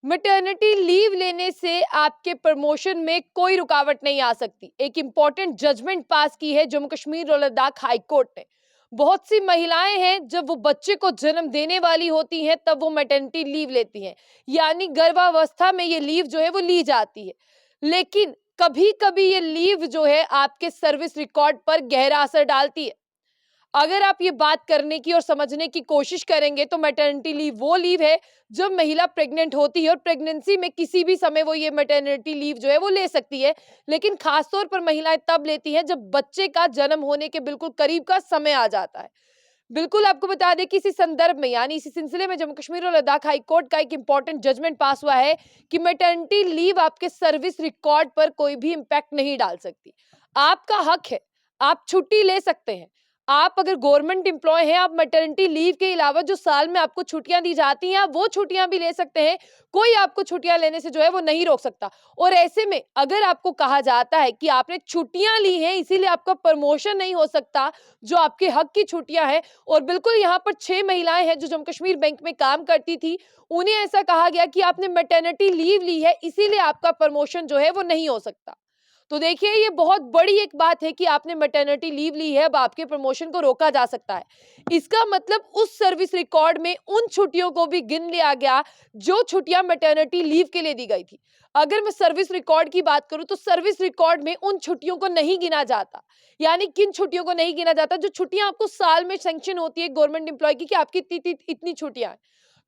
Maternity leave लेने से आपके प्रमोशन में कोई रुकावट नहीं आ सकती। एक इंपॉर्टेंट जजमेंट पास की है जम्मू कश्मीर और लद्दाख हाई कोर्ट ने। बहुत सी महिलाएं हैं जब वो बच्चे को जन्म देने वाली होती हैं तब वो मैटरनिटी लीव लेती हैं, यानी गर्भावस्था में ये लीव जो है वो ली जाती है। लेकिन कभी कभी ये लीव जो है आपके सर्विस रिकॉर्ड पर गहरा असर डालती है। अगर आप ये बात करने की और समझने की कोशिश करेंगे तो मैटरनिटी लीव वो लीव है जब महिला प्रेग्नेंट होती है और प्रेगनेंसी में किसी भी समय वो ये मैटरनिटी लीव जो है वो ले सकती है। लेकिन खासतौर पर महिलाएं तब लेती हैं जब बच्चे का जन्म होने के बिल्कुल करीब का समय आ जाता है। बिल्कुल आपको बता दें कि इसी संदर्भ में यानी इसी सिलसिले में जम्मू कश्मीर और लद्दाख हाई कोर्ट का एक इंपॉर्टेंट जजमेंट पास हुआ है कि मैटरनिटी लीव आपके सर्विस रिकॉर्ड पर कोई भी इंपैक्ट नहीं डाल सकती। आपका हक है, आप छुट्टी ले सकते हैं। आप अगर गवर्नमेंट एम्प्लॉय हैं, आप मैटरनिटी लीव के अलावा जो साल में आपको छुट्टियां दी जाती हैं, आप वो छुट्टियां भी ले सकते हैं। कोई आपको छुट्टियां लेने से जो है वो नहीं रोक सकता। और ऐसे में अगर आपको कहा जाता है कि आपने छुट्टियां ली हैं इसीलिए आपका प्रमोशन नहीं हो सकता, जो आपके हक की छुट्टियां हैं। और बिल्कुल यहाँ पर 6 महिलाएं हैं जो जम्मू कश्मीर बैंक में काम करती थी, उन्हें ऐसा कहा गया कि आपने मैटरनिटी लीव ली है इसीलिए आपका प्रमोशन जो है वो नहीं हो सकता। तो देखिए ये बहुत बड़ी एक बात है कि आपने मैटरनिटी लीव ली है, अब आपके प्रमोशन को रोका जा सकता है। इसका मतलब उस सर्विस रिकॉर्ड में उन छुट्टियों को भी गिन लिया गया जो छुट्टियां मैटरनिटी लीव के लिए दी गई थी। अगर मैं सर्विस रिकॉर्ड की बात करूं तो सर्विस रिकॉर्ड में उन छुट्टियों को नहीं गिना जाता। यानी किन छुट्टियों को नहीं गिना जाता? जो छुट्टियां आपको साल में सैंक्शन होती है गवर्नमेंट एम्प्लॉय की कि आपकी इतनी इतनी छुट्टियां हैं।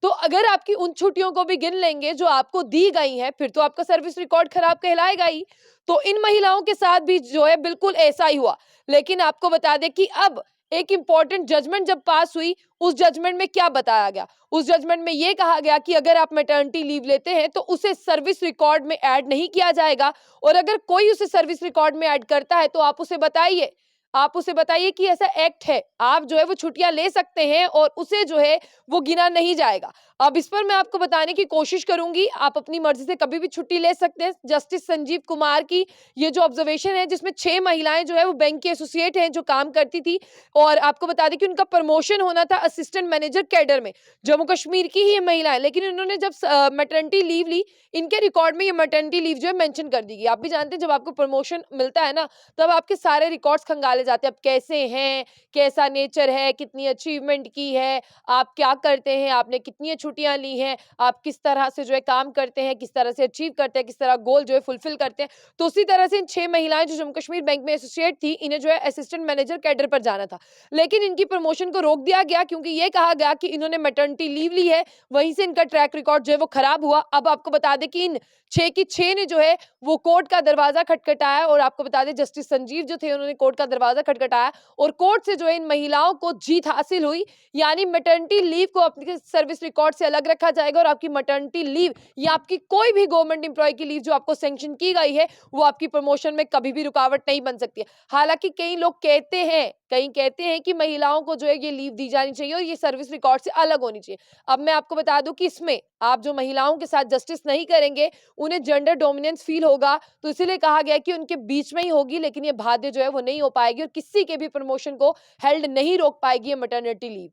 तो अगर आपकी उन छुट्टियों को भी गिन लेंगे जो आपको दी गई हैं, फिर तो आपका सर्विस रिकॉर्ड खराब कहलाएगा ही। तो इन महिलाओं के साथ भी जो है बिल्कुल ऐसा ही हुआ। लेकिन आपको बता दें कि अब एक इंपॉर्टेंट जजमेंट जब पास हुई, उस जजमेंट में क्या बताया गया? उस जजमेंट में ये कहा गया कि अगर आप मैटरनिटी लीव लेते हैं तो उसे सर्विस रिकॉर्ड में ऐड नहीं किया जाएगा। और अगर कोई उसे सर्विस रिकॉर्ड में ऐड करता है तो आप उसे बताइए कि ऐसा एक्ट है, आप जो है वो छुट्टियां ले सकते हैं और उसे जो है वो गिना नहीं जाएगा। अब इस पर मैं आपको बताने की कोशिश करूंगी, आप अपनी मर्जी से कभी भी छुट्टी ले सकते हैं। जस्टिस संजीव कुमार की ये जो ऑब्जर्वेशन है जिसमें 6 महिलाएं जो है वो बैंक की एसोसिएट हैं जो काम करती थी, और आपको बता दें कि उनका प्रमोशन होना था असिस्टेंट मैनेजर कैडर में। जम्मू कश्मीर की ही ये महिलाएं, लेकिन इन्होंने जब मैटरनिटी लीव ली, इनके रिकॉर्ड में ये मैटरनिटी लीव जो है मेंशन कर दी गई। आप भी जानते हैं जब आपको प्रमोशन मिलता है ना, तब आपके सारे रिकॉर्ड्स खंगाले जाते हैं। आप कैसे हैं, कैसा नेचर है, कितनी अचीवमेंट की है, आप क्या करते हैं, आपने कितनी छुट्टियां ली हैं, आप किस तरह से जो है काम करते हैं, किस तरह से अचीव करते हैं, किस तरह गोल जो है फुलफिल करते हैं। तो उसी तरह से इन 6 महिलाएं जो जम्मू कश्मीर बैंक में एसोसिएट थी, इन्हें जो है असिस्टेंट मैनेजर कैडर पर जाना था। लेकिन इनकी प्रमोशन को रोक दिया गया क्योंकि ये कहा गया कि इन्होंने मैटरनिटी लीव ली है, वहीं से इनका ट्रैक रिकॉर्ड जो है वो खराब हुआ। अब आपको बता दें कि इन 6 की 6 ने जो है वो कोर्ट का दरवाजा खटखटाया, और आपको बता दें जस्टिस संजीव जो थे उन्होंने कोर्ट का दरवाजा खटखटाया और कोर्ट से जो है इन महिलाओं को जीत हासिल हुई। यानी मैटरनिटी लीव को अपने सर्विस रिकॉर्ड से अलग रखा जाएगा और आपकी मैटरनिटी लीव या आपकी कोई भी गवर्नमेंट एम्प्लॉय की लीव जो आपको सैंक्शन की गई है वो आपकी प्रमोशन में कभी भी रुकावट नहीं बन सकती है। हालांकि कई कहते हैं कि महिलाओं को जो है ये लीव दी जानी चाहिए और ये सर्विस रिकॉर्ड से अलग होनी चाहिए। अब मैं आपको बता दूं कि इसमें आप जो महिलाओं के साथ जस्टिस नहीं करेंगे उन्हें जेंडर डोमिनेंस फील होगा, तो इसीलिए कहा गया कि उनके बीच में ही होगी, लेकिन ये बाध्य जो है वो नहीं हो पाएगी और किसी के भी प्रमोशन को हेल्ड नहीं रोक पाएगी ये मैटरनिटी लीव।